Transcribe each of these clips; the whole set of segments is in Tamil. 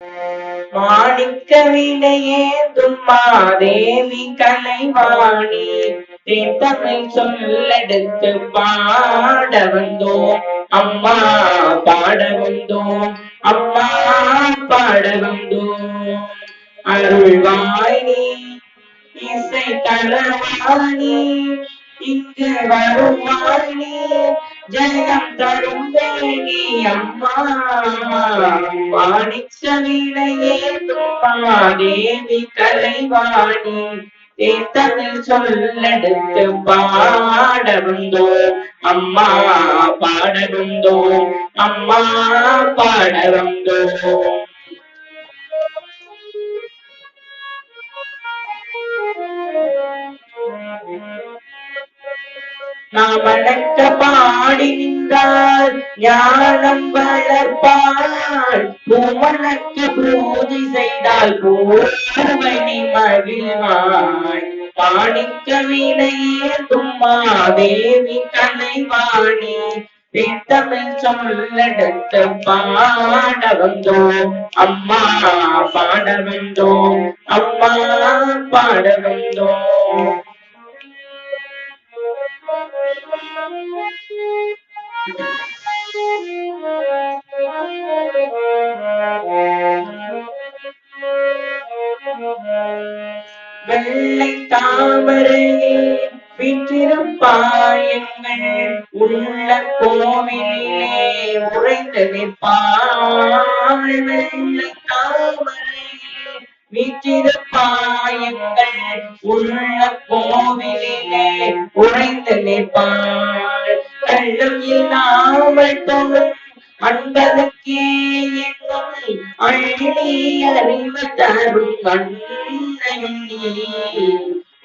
மாணிக்க வினையேந்தும் மாதேவி கலைவாணி தேத்தமிழ் சொல்லெடுத்து பாட வந்தோம் அம்மா, பாட வந்தோம் அம்மா, பாட வந்தோம். அருள்வாய் நீ, இசை தரவாணி, இங்கு வருவாய் நீ, ஜெயம் தரும் தேவி அம்மா. மாணிக்க வினையேந்தும் தேவி கலைவாணி தேத்தமிழ் சொல்லெடுத்து பாட வந்தோம் அம்மா, பாட வந்தோம் அம்மா, பாட வந்தோம். நாம் அடக்க பாடி நின்றால் ஞானம் வளர்ப்பாள், பூமணக்கு பூஜை செய்தால் பூர்வணி மகிழ்வாய். மாணிக்க வினையேந்தும் மாதேவி கலைவாணி தேத்தமிழ் சொல்லெடுத்து பாட வந்தோம் அம்மா, பாட வந்தோம் அம்மா, பாட வந்தோம். வெள்ளை தாமரையே வீற்றிருப்பாய், எங்கள் உள்ள கோவிலே உறைந்து நிற்பாய். வெள்ளை தாமரையே வீற்றிருப்பாய், எங்கள் உள்ள கோவிலே உறைந்து நிற்பாய். கள்ளம் இல்லாமல் தொழும் அன்பதற்கே எங்கும் அள்ளி அறிவு தரும் கண்ணையும் நீ.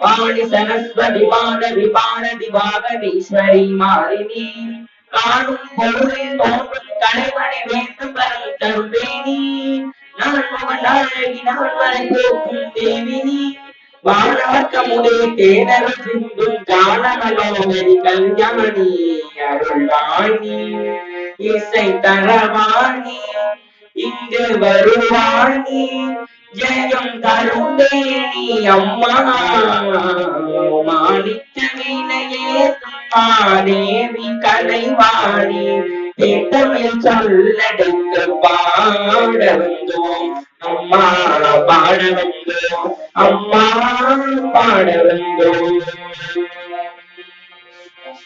வாணி சரஸ்வதி வானவி வானதி வாகவீஸ்வரி மாறினி, காணும் பொருளில் தோன்றும் கலைமணி வேண்டும் வரும் தருவேணி. நான் முகன் அழகி நான் மலை போக்கும் தேவினி, வானவர்க்கமுதே தேனரும் சிந்தும் காணமலோகரி கல்யாணி. அருள்வாணி, இசை தரவாணி, இங்கு வருவாணி, ஜெயம் தரும் தேவி அம்மா. மாணிக்க வினையேந்தும் மாதேவி கலைவாணி தேத்தமிழ் சொல்லெடுத்து பாட வந்தோம் அம்மா, பாட வந்தோம் அம்மா, பாட வந்தோம்.